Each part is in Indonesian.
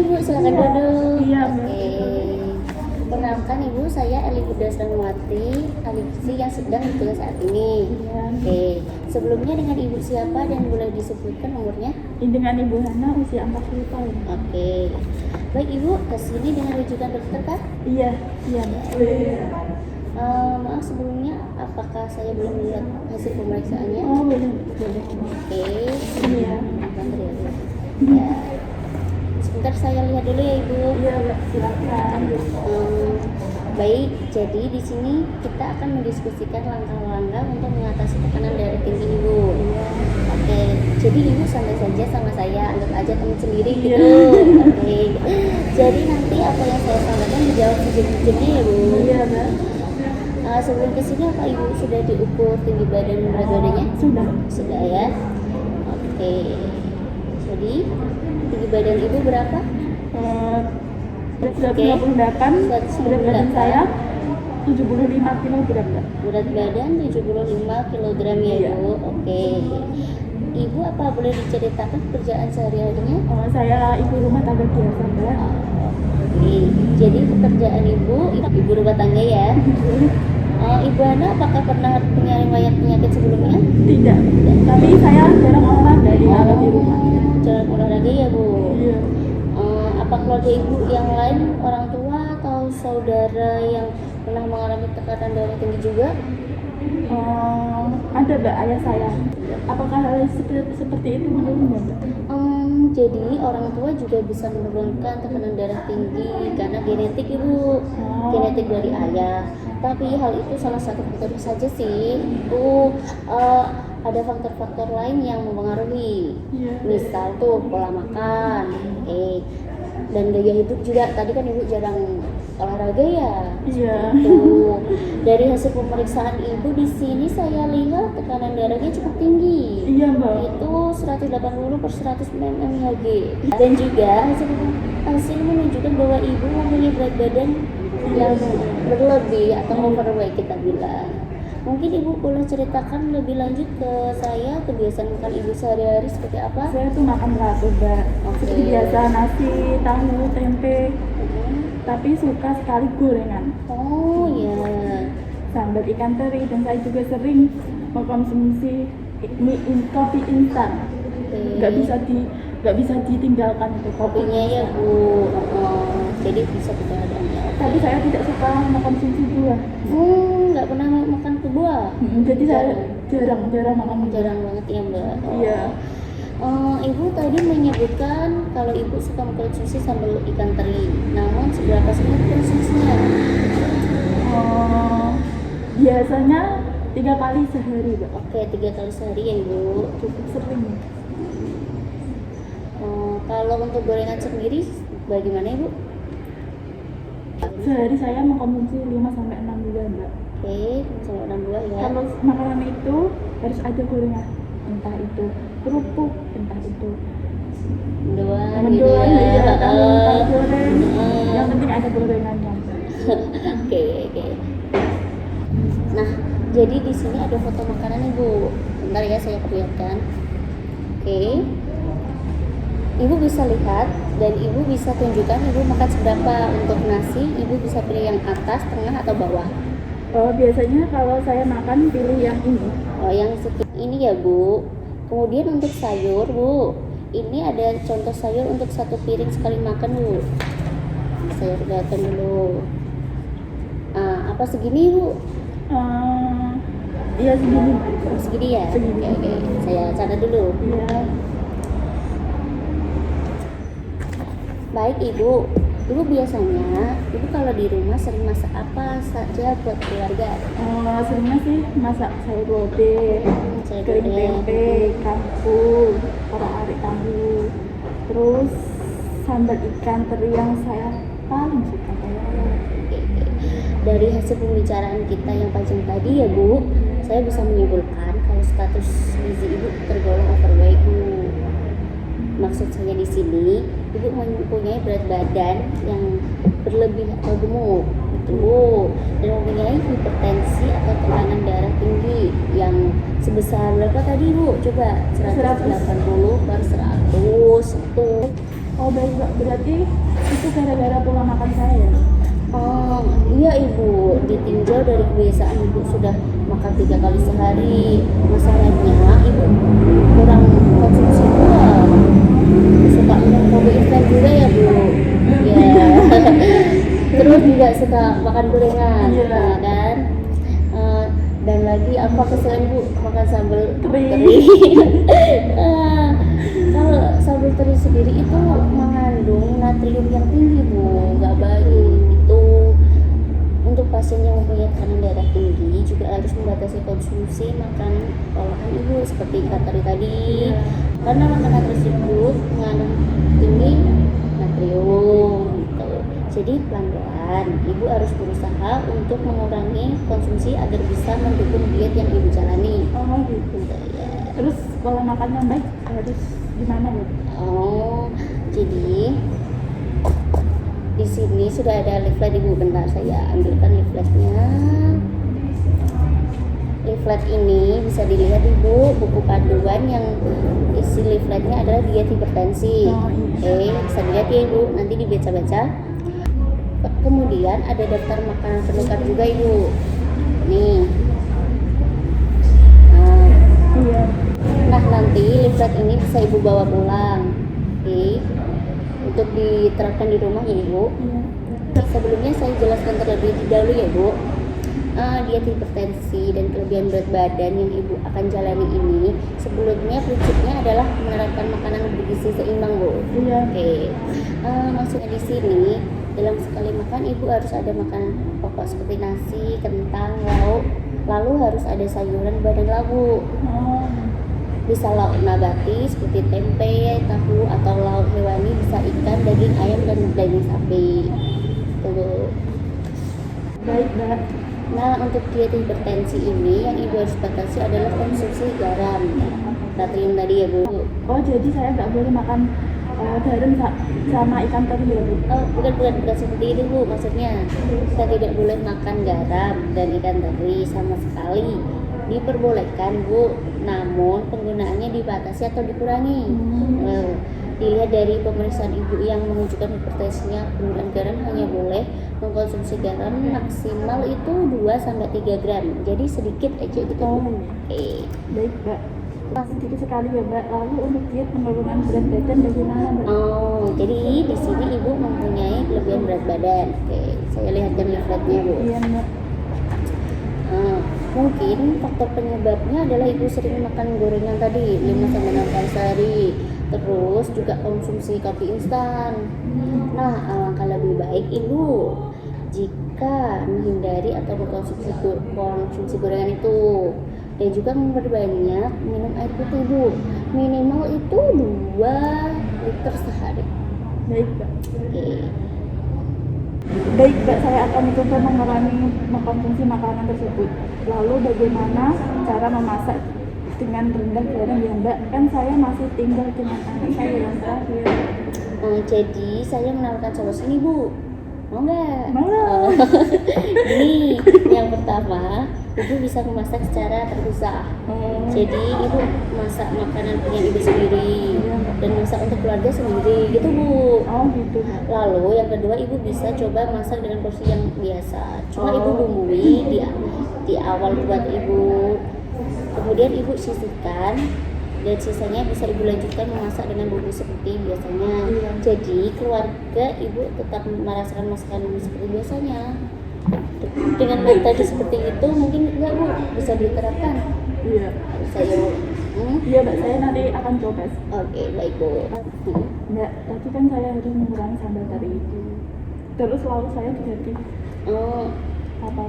Ibu, silakan duduk. Iya, Oke. Perkenalkan Ibu, saya Eli Budasranwati, ahli gizi yang sedang bertugas saat ini. Iya. Oke. Sebelumnya dengan Ibu siapa dan boleh disebutkan umurnya? Dengan Ibu Hana usia 40 tahun. Oke. Baik Ibu, kesini dengan rujukan dokter kah? Iya, Mbak. Maaf sebelumnya, apakah saya boleh melihat hasil pemeriksaannya? Oh, boleh. Oke. Iya. Bentar ya, Bu. Ya. Sebentar saya lihat dulu ya Ibu. Iya, Mbak, silakan. Baik, jadi di sini kita akan mendiskusikan langkah-langkah untuk mengatasi tekanan darah tinggi Ibu. Iya. Oke, jadi Ibu santai saja sama saya, anggap aja teman sendiri gitu. Iya. Oke, jadi nanti apa yang saya sampaikan dijawab sejujurnya ya Bu. Iya, Mbak. Sebelum kesini apa Ibu sudah diukur tinggi badan dan berat badannya? Sudah. Sudah ya. Oke, jadi tinggi badan Ibu berapa? 198, berat badan saya 75 kg, Mbak. Berat badan 75 kg ya Iya. Bu. Oke. Ibu apa boleh diceritakan pekerjaan sehari-harinya? Saya ibu rumah tangga biasa, Mbak. Oke. Jadi pekerjaan ibu rumah tangga ya. Ibu Hana apakah pernah punya riwayat penyakit sebelumnya? Tidak. Tapi saya jarang olahraga di rumah. Jarang olahraga ya Bu. Iya. Apa keluarga Ibu yang lain, orang tua atau saudara yang pernah mengalami tekanan darah tinggi juga? Ada, Mbak, ayah saya. Apakah hal seperti itu menurutmu, Mbak? Jadi orang tua juga bisa menurunkan tekanan darah tinggi karena genetik Ibu, genetik dari ayah. Tapi hal itu salah satu faktor saja sih. Ada faktor-faktor lain yang mempengaruhi. Iya. Misal tuh pola makan, dan gaya hidup juga. Tadi kan Ibu jarang olahraga ya. Iya. Tuh. Dari hasil pemeriksaan Ibu di sini saya lihat tekanan darahnya cukup tinggi. Iya, Mbak. Itu 180/100 mmHg. Dan juga hasil menunjukkan bahwa Ibu mempunyai berat badan yang berlebih atau overweight kita bilang. Mungkin Ibu boleh ceritakan lebih lanjut ke saya kebiasaan makan Ibu sehari-hari seperti apa? Saya tuh makan teratur, Mbak. Seperti biasa, nasi, tahu, tempe. Tapi suka sekali gorengan. Oh ya. Sambal ikan teri, dan saya juga sering mengkonsumsi kopi instan. Nggak bisa ditinggalkan itu Kopinya ya Bu. Jadi bisa keadaannya. Tapi saya tidak suka mengkonsumsi buah. Nggak pernah makan ke buah. Jadi saya jarang makan buah. Jarang banget ya Mbak. Iya. Ibu tadi menyebutkan kalau Ibu suka mengkonsumsi sambal ikan teri. Namun seberapa sering konsumsinya? Biasanya 3 kali sehari, Mbak. Oke, 3 kali sehari ya Ibu. Cukup sering. Kalau untuk gorengan sendiri bagaimana Ibu? Sehari saya mengkonsumsi 5-6 buah, Mbak. Oke, sampai 6 buah ya. Kalau makanan itu harus ada gorengan, entah itu kerupuk, entah itu Mendoan mendoan, gitu ya. ya, kalau goreng, yang penting ada gorengannya. Oke. Nah, jadi di sini ada foto makanan Ibu. Bentar ya saya perlihatkan. Oke. Ibu bisa lihat dan Ibu bisa tunjukkan Ibu makan seberapa. Untuk nasi, Ibu bisa pilih yang atas, tengah atau bawah. Biasanya kalau saya makan pilih yang ini. Yang ini ya Bu. Kemudian untuk sayur Bu, ini ada contoh sayur untuk 1 piring sekali makan Bu. Saya lihatkan dulu. Apa segini Bu? Iya, segini. Segini ya? Segini. Oke. Saya catat dulu. Iya. Baik Ibu biasanya Ibu kalau di rumah sering masak apa saja buat keluarga? Seringnya sih masak sayur lodeh, kering tempe, kangkung, orak-arik tahu, terus sambal ikan teri yang saya paling suka. Dari hasil pembicaraan kita yang panjang tadi ya Bu, saya bisa menyimpulkan kalau status gizi Ibu tergolong overweight Bu. Maksud saya di sini, Ibu mempunyai berat badan yang berlebih atau gemuk, gitu, dan mempunyai hipertensi atau tekanan darah tinggi yang sebesar berapa tadi Bu? Coba 180/100 tuh. Oh baik Mbak, berarti itu gara-gara pola makan saya ya? Oh iya ibu, ditinjau dari kebiasaan ibu sudah makan 3 kali sehari. Masalahnya ibu kurang konsumsi buah, suka minum kopi instan juga ya bu. Ya. Terus juga suka makan gorengan, Iya. kan? Eh, dan lagi apa kesukaan bu? Makan sambal Teri. Eh, Kalau sambal teri sendiri itu mengandung natrium yang tinggi bu, nggak baik itu. Untuk pasien yang mempunyai tekanan darah tinggi juga harus membatasi konsumsi makanan olahan ibu seperti ikan teri tadi, karena makanan tersebut mengandung tinggi natrium gitu. Jadi pelan-pelan ibu harus berusaha untuk mengurangi konsumsi agar bisa mendukung diet yang ibu jalani. Oh gitu. Gitu, ya. Terus pola makan yang baik harus gimana ya? Oh, jadi di sini sudah ada leaflet ibu, bentar saya ambilkan leafletnya. Leaflet ini bisa dilihat ibu, buku panduan yang isi leafletnya adalah diet hipertensi. Oh, iya. Oke, bisa dilihat ya ibu, nanti dibaca-baca. Kemudian ada daftar makanan terdekat juga ibu. Nih. Iya. Nah nanti leaflet ini bisa ibu bawa pulang, oke, untuk diterapkan di rumah ya ibu. Sebelumnya saya jelaskan terlebih dahulu ya bu, diet hipertensi dan kelebihan berat badan yang ibu akan jalani ini sebelumnya prinsipnya adalah menerapkan makanan bergizi seimbang bu. Iya. Oke, maksudnya di sini dalam sekali makan ibu harus ada makanan pokok seperti nasi, kentang, lauk, lalu harus ada sayuran dan lauk. Oh. Bisa lauk nabati seperti tempe, tahu, atau lauk hewani bisa ikan, daging ayam, dan daging sapi. Tuh. Baik Mbak. Nah untuk diet hipertensi ini yang ibu harus batasi adalah konsumsi garam, natrium tadi ya bu. Oh jadi saya nggak boleh makan garam sama ikan teri ya bu? Oh bukan seperti itu bu, maksudnya kita tidak boleh makan garam dan ikan teri sama sekali. Diperbolehkan bu, namun penggunaannya dibatasi atau dikurangi. Dilihat dari pemeriksaan ibu yang menunjukkan hipertensinya, penggunaan garam hanya boleh mengkonsumsi garam maksimal itu 2-3 gram, jadi sedikit aja gitu. Oke. Baik Mbak, sedikit sekali ya Mbak. Lalu untuk diet penurunan berat badan bagaimana Mbak? Oh jadi di sini ibu mempunyai kelebihan berat badan. Oke, saya lihatkan leafletnya bu. Iya Mbak. Mungkin faktor penyebabnya adalah ibu sering makan gorengan tadi 5-6 kali sehari, terus juga konsumsi kopi instan. Nah alangkah lebih baik ibu jika menghindari atau konsumsi gorengan itu, dan juga memperbanyak minum air putih bu, minimal itu 2 liter sehari. Baik Mbak. Oke. Baik Mbak, saya akan mencoba mengurangi mengkonsumsi makanan tersebut. Lalu bagaimana cara memasak dengan rendah garam ya Mbak? Kan saya masih tinggal dengan anak saya yang terakhir. Jadi saya menawarkan solusi ini bu, mau nggak? Mau. Ini yang pertama, ibu bisa memasak secara terpisah. Jadi ibu masak makanan punya ibu sendiri dan masak untuk keluarga sendiri gitu bu. Oh gitu Mbak. Lalu yang kedua ibu bisa coba masak dengan porsi yang biasa, cuma ibu bumbui di awal buat ibu, kemudian ibu sisihkan dan sisanya bisa ibu lanjutkan memasak dengan bumbu seperti biasanya. Jadi keluarga ibu tetap merasakan masakan seperti biasanya. Dengan metode seperti itu mungkin enggak bu, bisa diterapkan. Iya. Saya Iya Mbak, saya nanti akan coba. Oke, baik bu. Mbak, tadi kan saya harus mengurangi sambal teri itu. Terus lalu saya diganti apa?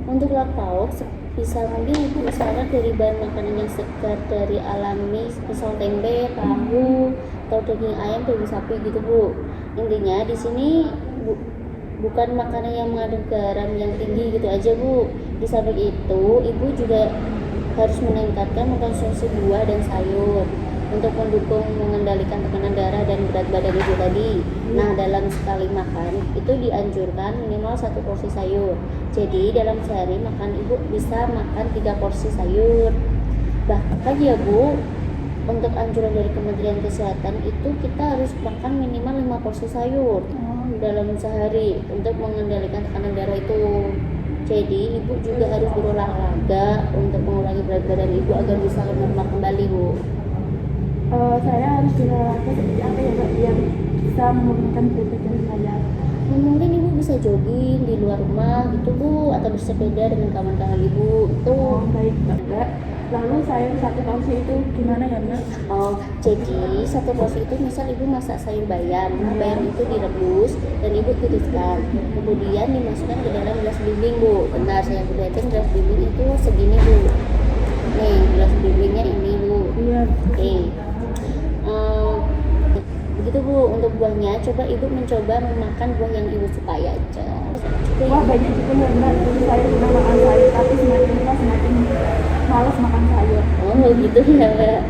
Untuk lauk pauk bisa mungkin ibu usahakan dari bahan makanan yang segar dari alami, misal tempe, tahu, atau daging ayam, daging sapi gitu bu. Intinya di sini bukan makanan yang mengandung garam yang tinggi gitu aja bu. Di samping itu ibu juga harus meningkatkan mengkonsumsi buah dan sayur untuk mendukung mengendalikan tekanan darah dan berat badan ibu tadi. Nah dalam sekali makan itu dianjurkan minimal 1 porsi sayur. Jadi dalam sehari makan ibu bisa makan 3 porsi sayur. Bahkan ya bu, untuk anjuran dari Kementerian Kesehatan itu kita harus makan minimal 5 porsi sayur dalam sehari untuk mengendalikan tekanan darah itu. Jadi ibu juga harus berolahraga untuk mengurangi berat badan ibu agar bisa normal kembali, Bu. Saya harus berolahraga seperti apa ya Mbak biar bisa menurunkan berat badan saya? Mungkin ibu bisa jogging di luar rumah gitu, Bu, atau bersepeda dengan kawan-kawan ibu itu. Baik Mbak. Lalu sayur satu porsi itu gimana ya Mbak? Jadi satu porsi itu misal ibu masak sayur bayam itu direbus dan ibu tiriskan, kemudian dimasukkan ke dalam gelas bimbing, Bu. Benar, saya perlihatkan gelas bimbing itu segini, Bu. Nih gelas bimbingnya ini, Bu. Iya. Oke. Begitu, Bu. Untuk buahnya coba ibu mencoba memakan buah yang ibu suka aja. Wah banyak juga ya Mbak, jadi saya sudah makan sayur tapi semakin tua semakin malas makan sayur. Gitu ya, Mbak.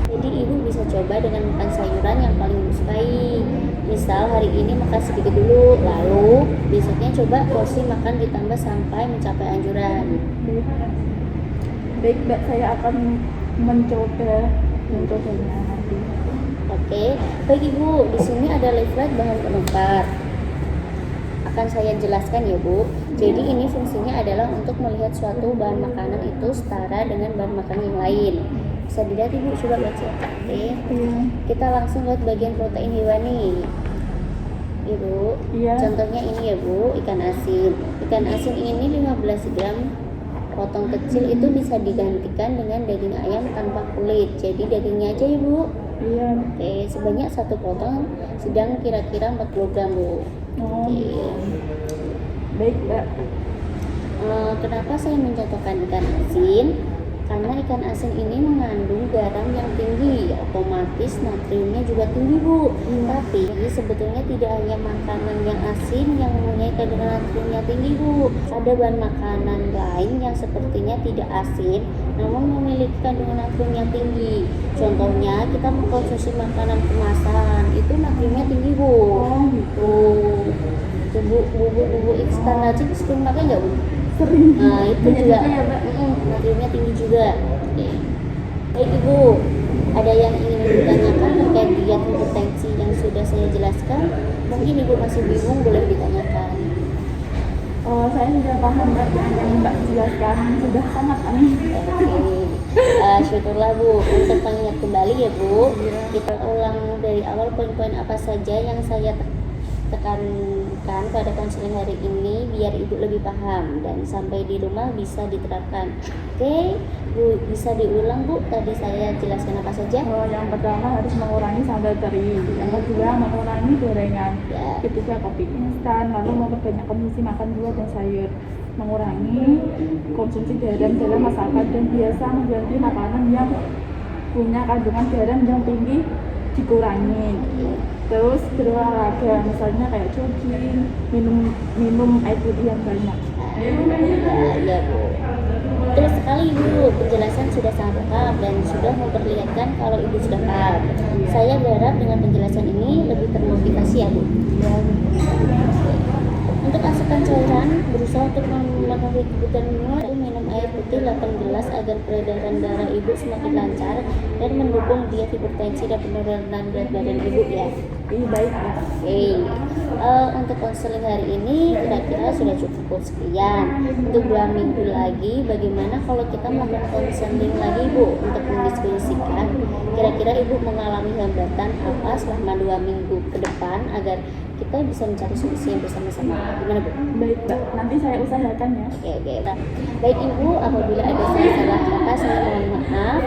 Jadi ibu bisa coba dengan makan sayuran yang paling ibu sukai. Misal hari ini makan sedikit dulu, lalu besoknya coba porsi makan ditambah sampai mencapai anjuran. Baik Mbak, saya akan mencobanya nanti. Oke, baik Ibu. Di sini ada leaflet bahan penukar. Akan saya jelaskan ya, Bu. Jadi ini fungsinya adalah untuk melihat suatu bahan makanan itu setara dengan bahan makanan yang lain. Bisa dilihat Ibu, coba baca. Oke. Kita langsung lihat bagian protein hewani. Ibu. Iya. Contohnya ini ya, Bu, ikan asin. Ikan asin ini 15 gram potong kecil itu bisa digantikan dengan daging ayam tanpa kulit. Jadi dagingnya aja, Ibu. Iya. Oke, sebanyak 1 potong sedang kira-kira 40 gram, Bu. Oke. Baik Mbak. Kenapa saya mencontohkan ikan asin? Karena ikan asin ini mengandung garam yang tinggi, otomatis natriumnya juga tinggi, Bu. Tapi sebetulnya tidak hanya makanan yang asin yang mempunyai kandungan natriumnya tinggi, Bu. Ada bahan makanan lain yang sepertinya tidak asin namun memiliki kandungan natrium yang tinggi. Contohnya kita mengkonsumsi makanan kemasan itu natriumnya tinggi, Bu. Gitu. Bubuk instan aja sering pakai nggak, Bu? Sering. Nah itu juga ya, Mbak. natriumnya tinggi juga. Oke. Baik Ibu, ada yang ingin ditanyakan terkait diet hipertensi yang sudah saya jelaskan? Mungkin Ibu masih bingung, boleh ditanyakan. Saya sudah paham Mbak yang Mbak jelaskan, sudah sangat aneh. Oke. Syukurlah, Bu. Untuk mengingat kembali ya, Bu, kita ulang dari awal poin-poin apa saja yang saya tekankan pada konseling hari ini biar ibu lebih paham dan sampai di rumah bisa diterapkan. Oke, Bu, bisa diulang, Bu, tadi saya jelaskan apa saja? Yang pertama harus mengurangi sambal teri, yang kedua mengurangi gorengan, Ya. ketiga kopi instan, lalu memperbanyak konsumsi makan buah dan sayur, mengurangi konsumsi garam dalam masakan dan biasa mengganti makanan yang punya kandungan garam yang tinggi dikurangi. Terus berolahraga, misalnya kayak jogging, minum air putih yang banyak. Ya, Bu. Betul sekali, Bu. Penjelasan sudah sangat lengkap dan sudah memperlihatkan kalau Ibu sudah paham. Saya berharap dengan penjelasan ini lebih termotivasi ya, Bu. Untuk asupan cairan, berusaha untuk memenuhi kebutuhan minum air putih 8 gelas agar peredaran darah Ibu semakin lancar dan mendukung diet hipertensi dan penurunan berat badan Ibu ya. Baik. Oke. Untuk konseling hari ini kira-kira sudah cukup sekian. Untuk 2 minggu lagi, bagaimana kalau kita melakukan konseling lagi, Bu, untuk mendiskusikan kira-kira Ibu mengalami hambatan apa selama 2 minggu ke depan agar kita bisa mencari solusi yang bersama-sama. Gimana, Bu? Baik Mbak, nanti saya usahakan ya. Oke. Baik Ibu, apabila ada salah kata saya mohon maaf.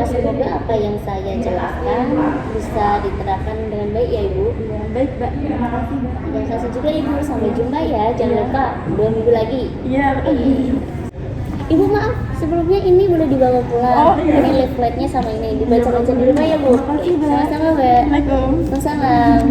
Semoga apa yang saya jelaskan bisa diterapkan dengan baik ya, Ibu. Ya, baik Mbak, terima kasih Mbak. Terima kasih juga Ibu, sampai jumpa ya. Jangan lupa 2 minggu lagi. Iya. Ibu maaf, sebelumnya ini boleh dibawa pulang. Iya. Ini leafletnya sama ini dibaca-baca di rumah ya, Bu. Terima kasih, Mbak. Sama-sama, Mbak. Assalamualaikum. Waalaikumsalam.